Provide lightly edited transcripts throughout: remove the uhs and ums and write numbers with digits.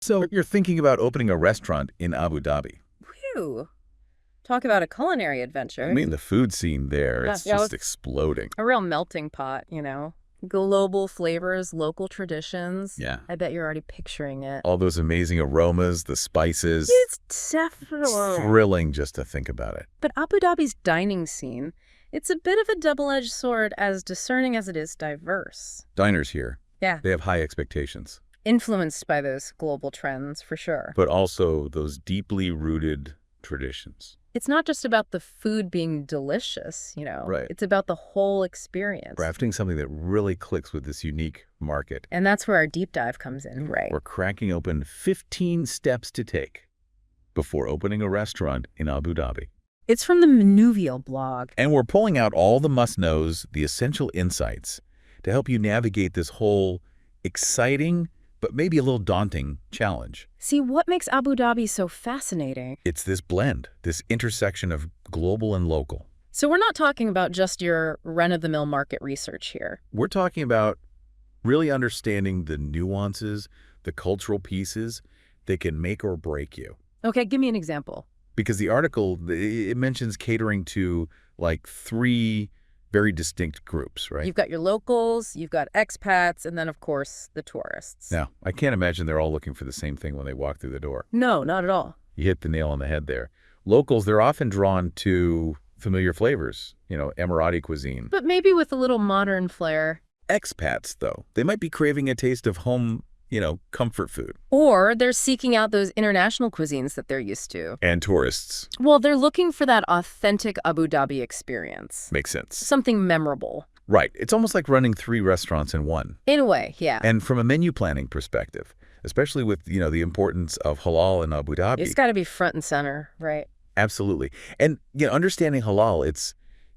So you're thinking about opening a restaurant in Abu Dhabi. Phew. Talk about a culinary adventure. I mean, the food scene there, it's Yeah, just exploding. a real melting pot, you know. Global flavors, local traditions. Yeah. I bet you're already picturing it. All those amazing aromas, the spices. It's definitely It's thrilling just to think about it. But Abu Dhabi's dining scene, it's a bit of a double-edged sword, as discerning as it is diverse. Diners here, Yeah. they have high expectations, Influenced by those global trends, for sure. but also those deeply rooted traditions. It's not just about the food being delicious, you know. Right. It's about the whole experience. Crafting something that really clicks with this unique market. And that's where our deep dive comes in, right? We're cracking open 15 steps to take before opening a restaurant in Abu Dhabi. It's from the Manuvial blog. And we're pulling out all the must-knows, the essential insights, to help you navigate this whole exciting, but maybe a little daunting challenge. See, what makes Abu Dhabi so fascinating? It's this blend, this intersection of global and local. So we're not talking about just your run-of-the-mill market research here. We're talking about really understanding the nuances, the cultural pieces that can make or break you. Okay, give me an example. Because the article, it mentions catering to like 3 very distinct groups, right? You've got your locals, you've got expats, and then, of course, the tourists. Now, I can't imagine they're all looking for the same thing when they walk through the door. No, not at all. You hit the nail on the head there. Locals, they're often drawn to familiar flavors, you know, Emirati cuisine. But maybe with a little modern flair. Expats, though, they might be craving a taste of home, you know, comfort food. Or they're seeking out those international cuisines that they're used to. And tourists. Well, they're looking for that authentic Abu Dhabi experience. Makes sense. Something memorable. Right. It's almost like running 3 restaurants in one. In a way, yeah. And from a menu planning perspective, especially with, you know, the importance of halal in Abu Dhabi. It's got to be front and center, right? Absolutely. And, you know, understanding halal,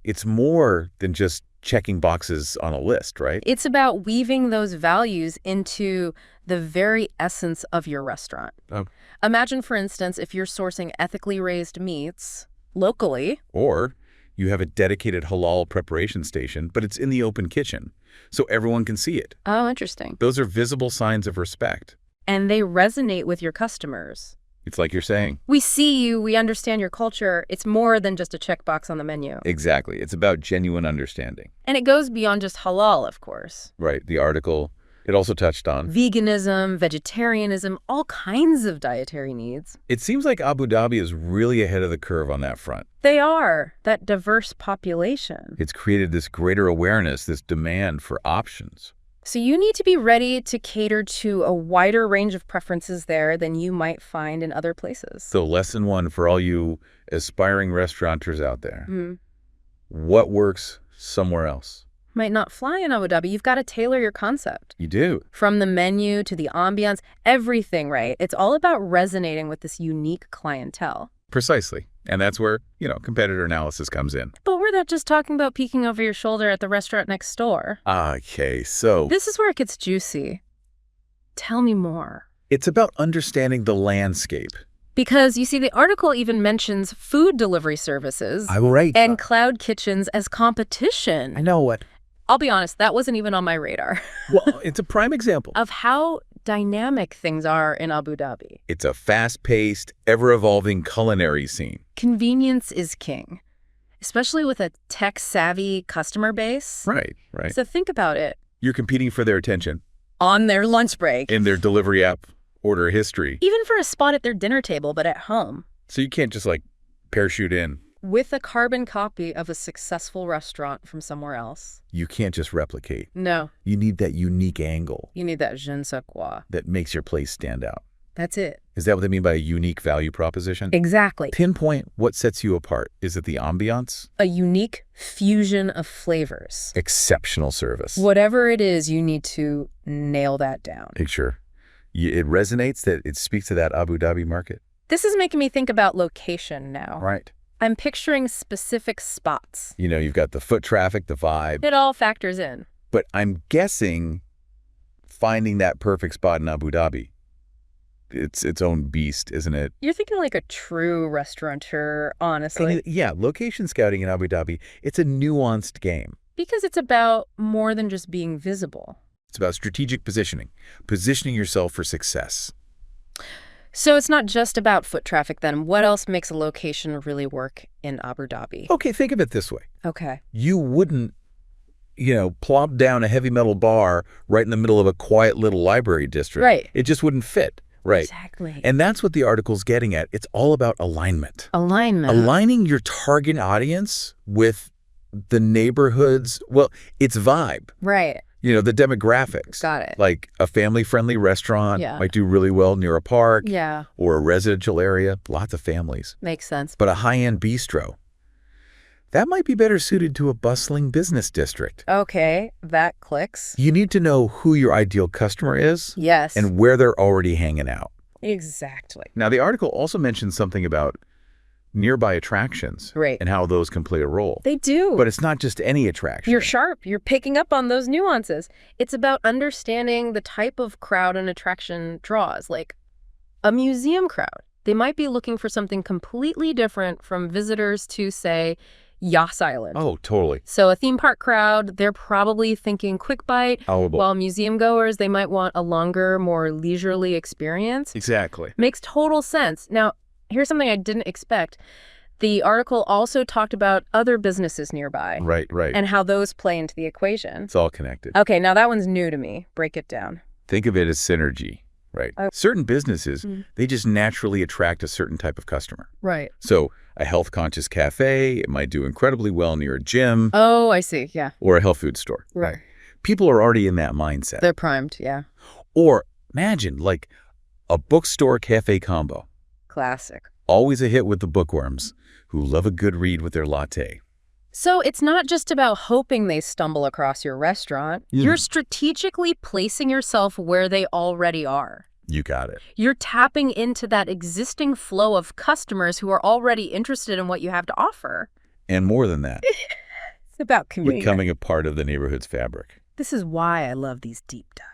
it's more than just checking boxes on a list, right? It's about weaving those values into the very essence of your restaurant. Oh. Imagine, for instance, if you're sourcing ethically raised meats locally. Or you have a dedicated halal preparation station, but it's in the open kitchen, so everyone can see it. Oh, interesting. Those are visible signs of respect. And they resonate with your customers. It's like you're saying. We see you, we understand your culture. It's more than just a checkbox on the menu. Exactly. It's about genuine understanding. And it goes beyond just halal, of course. Right. The article, it also touched on Veganism, vegetarianism, all kinds of dietary needs. It seems like Abu Dhabi is really ahead of the curve on that front. They are, that diverse population. It's created this greater awareness, this demand for options. So you need to be ready to cater to a wider range of preferences there than you might find in other places. So lesson 1 for all you aspiring restaurateurs out there. Mm. What works somewhere else? Might not fly in Abu Dhabi. You've got to tailor your concept. You do. From the menu to the ambiance, everything, right? It's all about resonating with this unique clientele. Precisely. And that's where, you know, competitor analysis comes in. But we're not just talking about peeking over your shoulder at the restaurant next door. Okay, so This is where it gets juicy. Tell me more. it's about understanding the landscape. Because, you see, the article even mentions food delivery services I'm right. and cloud kitchens as competition. I know what. I'll be honest, that wasn't even on my radar Well, it's a prime example. of how dynamic things are in Abu Dhabi. It's a fast-paced, ever-evolving culinary scene. Convenience is king, especially with a tech-savvy customer base. Right, right. So think about it. You're competing for their attention On their lunch break. in their delivery app order history. Even for a spot at their dinner table, but at home. So you can't just, like, parachute in. With a carbon copy of a successful restaurant from somewhere else. You can't just replicate. No, You need that unique angle you need that je ne sais quoi. that makes your place stand out. That's it. Is that what they mean by a unique value proposition? Exactly. Pinpoint what sets you apart. Is it the ambiance? A unique fusion of flavors. Exceptional service. Whatever it is, you need to nail that down. Picture. It resonates, that it speaks to that Abu Dhabi market. This is making me think about location now. Right. I'm picturing specific spots. You know, you've got the foot traffic, the vibe. It all factors in. But I'm guessing finding that perfect spot in Abu Dhabi, it's its own beast, isn't it? You're thinking like a true restaurateur, honestly. Yeah, location scouting in Abu Dhabi, it's a nuanced game. Because it's about more than just being visible. It's about strategic positioning, positioning yourself for success. So it's not just about foot traffic then. What else makes a location really work in Abu Dhabi? Okay, think of it this way. Okay. You wouldn't, plop down a heavy metal bar right in the middle of a quiet little library district. Right. It just wouldn't fit. Right. Exactly. And that's what the article's getting at. It's all about alignment. Alignment. Aligning your target audience with the neighborhood's, well, its vibe. Right. The demographics. Got it. Like a family-friendly restaurant Yeah. might do really well near a park. Yeah. Or a residential area, lots of families. Makes sense. But a high-end bistro, that might be better suited to a bustling business district. Okay, that clicks. You need to know who your ideal customer is Yes. and where they're already hanging out. Exactly. Now, the article also mentions something about nearby attractions Right. and how those can play a role. They do. But it's not just any attraction. You're sharp. You're picking up on those nuances. It's about understanding the type of crowd an attraction draws, like a museum crowd. They might be looking for something completely different from visitors to, say, Yas Island. Oh, totally. So a theme park crowd, they're probably thinking quick bite, while museum goers, they might want a longer, more leisurely experience. Exactly. Makes total sense. Now, here's something I didn't expect. The article also talked about other businesses nearby. Right. And how those play into the equation. It's all connected. Okay, now that one's new to me. Break it down. Think of it as synergy, right? Oh. Certain businesses, they just naturally attract a certain type of customer. Right. So a health-conscious cafe, it might do incredibly well near a gym. Oh, I see. Yeah. Or a health food store. Right. People are already in that mindset. They're primed. Yeah. Or imagine like a bookstore cafe combo. Classic. Always a hit with the bookworms who love a good read with their latte. So it's not just about hoping they stumble across your restaurant. You're strategically placing yourself where they already are. You got it. You're tapping into that existing flow of customers who are already interested in what you have to offer. And more than that, It's about community. becoming a part of the neighborhood's fabric. This is why I love these deep dives.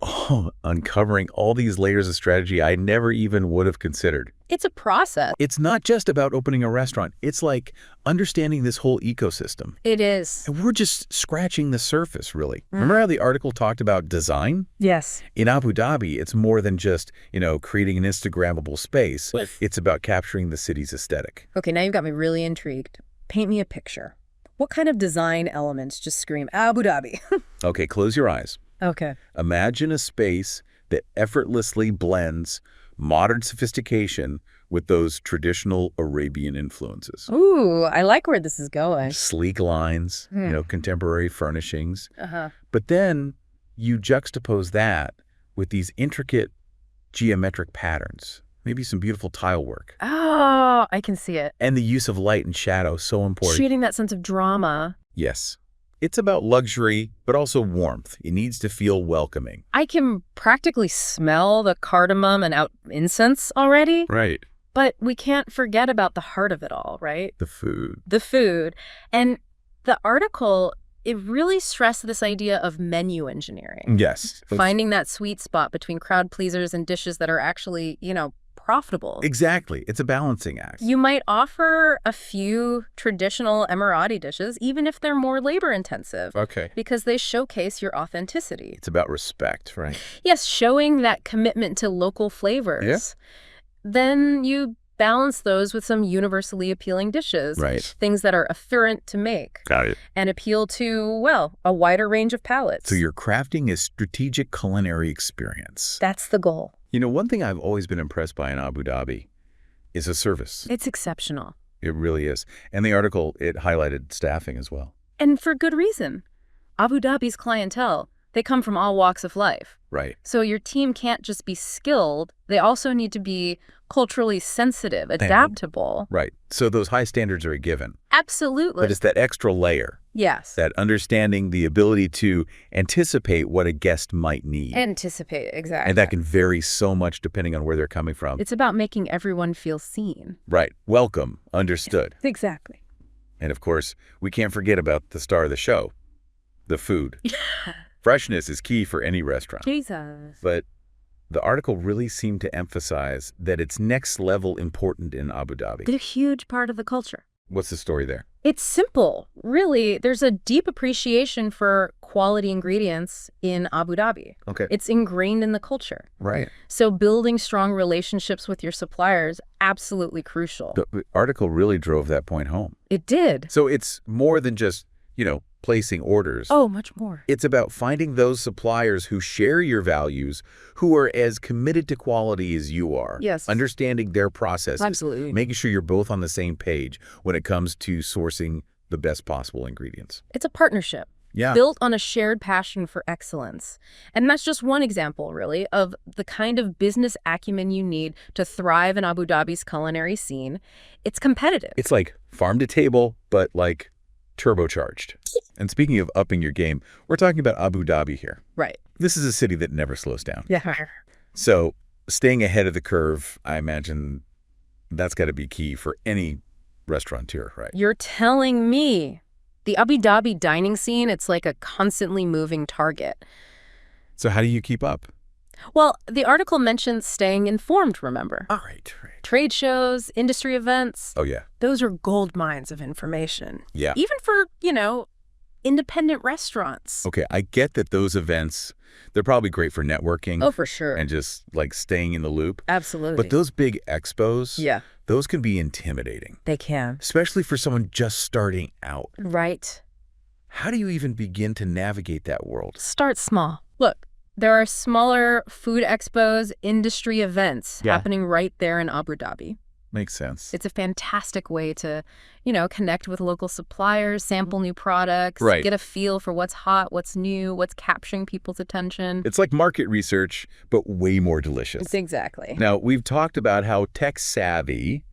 Oh, uncovering all these layers of strategy I never even would have considered. It's a process. It's not just about opening a restaurant. It's like understanding this whole ecosystem. It is. And we're just scratching the surface, really. Remember how the article talked about design? Yes. In Abu Dhabi, it's more than just, creating an Instagrammable space. It's about capturing the city's aesthetic. Okay, now you've got me really intrigued. Paint me a picture. What kind of design elements just scream Abu Dhabi? Okay, close your eyes. Okay. Imagine a space that effortlessly blends modern sophistication with those traditional Arabian influences. Ooh, I like where this is going. Sleek lines, contemporary furnishings. Uh-huh. But then you juxtapose that with these intricate geometric patterns, maybe some beautiful tile work. Oh, I can see it. And the use of light and shadow, so important. Creating that sense of drama. Yes. It's about luxury, but also warmth. It needs to feel welcoming. I can practically smell the cardamom and incense already. Right. But we can't forget about the heart of it all, right? The food. The food. And the article, it really stressed this idea of menu engineering. Yes. Finding that sweet spot between crowd pleasers and dishes that are actually, profitable. Exactly. It's a balancing act. You might offer a few traditional Emirati dishes, even if they're more labor-intensive. Okay. Because they showcase your authenticity. It's about respect, right? Yes, showing that commitment to local flavors. Yeah. Then you balance those with some universally appealing dishes. Right. Things that are efferent to make. Got it. And appeal to, a wider range of palates. So you're crafting a strategic culinary experience. That's the goal. One thing I've always been impressed by in Abu Dhabi is the service. It's exceptional. It really is. And the article, it highlighted staffing as well. And for good reason. Abu Dhabi's clientele, they come from all walks of life. Right. So your team can't just be skilled. They also need to be culturally sensitive, adaptable. Right. So those high standards are a given. Absolutely. But it's that extra layer. Yes. That understanding the ability to anticipate what a guest might need. Anticipate, exactly. And that can vary so much depending on where they're coming from. It's about making everyone feel seen. Right. Welcome. Understood. Exactly. And of course, we can't forget about the star of the show, the food. Freshness is key for any restaurant. Jesus. But the article really seemed to emphasize that it's next level important in Abu Dhabi. They're a huge part of the culture. What's the story there? It's simple. Really, there's a deep appreciation for quality ingredients in Abu Dhabi. Okay. It's ingrained in the culture. Right. So building strong relationships with your suppliers, absolutely crucial. The article really drove that point home. It did. So it's more than just, placing orders. Oh, much more. It's about finding those suppliers who share your values, who are as committed to quality as you are. Yes. Understanding their processes. Absolutely. Making sure you're both on the same page when it comes to sourcing the best possible ingredients. It's a partnership. Yeah. Built on a shared passion for excellence. And that's just one example, really, of the kind of business acumen you need to thrive in Abu Dhabi's culinary scene. It's competitive. It's like farm to table, but like turbocharged. And speaking of upping your game, we're talking about Abu Dhabi here. Right. This is a city that never slows down. Yeah. So staying ahead of the curve, I imagine that's got to be key for any restaurateur, right? You're telling me. The Abu Dhabi dining scene, it's like a constantly moving target. So how do you keep up? Well, the article mentions staying informed, remember? All right. Trade shows, industry events. Oh, yeah. Those are gold mines of information. Yeah. Even for, independent restaurants. Okay, I get that those events, they're probably great for networking. Oh, for sure. And just like staying in the loop. Absolutely. But those big expos, yeah, those can be intimidating, they can. especially for someone just starting out. Right. How do you even begin to navigate that world? Start small. Look, there are smaller food expos, industry events happening right there in Abu Dhabi. Makes sense. It's a fantastic way to, connect with local suppliers, sample new products, Right. get a feel for what's hot, what's new, what's capturing people's attention. It's like market research, but way more delicious. Exactly. Now, we've talked about how tech-savvy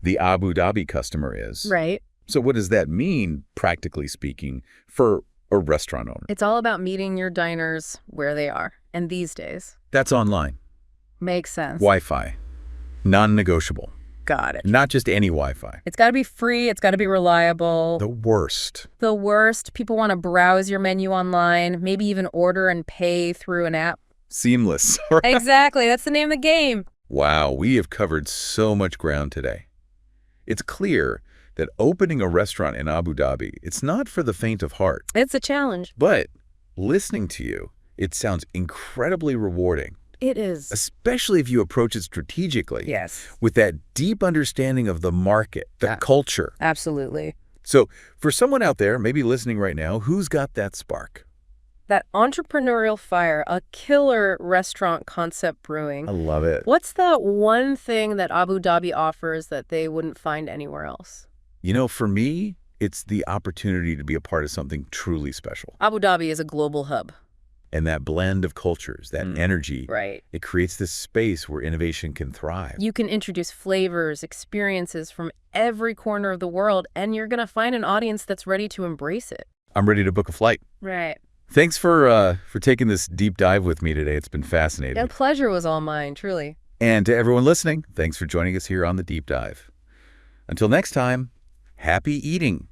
the Abu Dhabi customer is. Right. So what does that mean, practically speaking, for a restaurant owner? It's all about meeting your diners where they are. And these days, That's online. makes sense. Wi-Fi. Non-negotiable. Got it. Not just any Wi-Fi. It's got to be free. It's got to be reliable. The worst. The worst. People want to browse your menu online, maybe even order and pay through an app. Seamless. Exactly. That's the name of the game. Wow, we have covered so much ground today. It's clear that opening a restaurant in Abu Dhabi, it's not for the faint of heart. It's a challenge. But listening to you, it sounds incredibly rewarding, It is. especially if you approach it strategically. Yes. With that deep understanding of the market, the culture. Absolutely. So for someone out there, maybe listening right now, who's got that spark? That entrepreneurial fire, a killer restaurant concept brewing. I love it. What's that one thing that Abu Dhabi offers that they wouldn't find anywhere else? For me, it's the opportunity to be a part of something truly special. Abu Dhabi is a global hub. And that blend of cultures, that energy, Right. it creates this space where innovation can thrive. You can introduce flavors, experiences from every corner of the world, and you're going to find an audience that's ready to embrace it. I'm ready to book a flight. Right. Thanks for taking this deep dive with me today. It's been fascinating. The pleasure was all mine, truly. And to everyone listening, thanks for joining us here on The Deep Dive. Until next time, happy eating.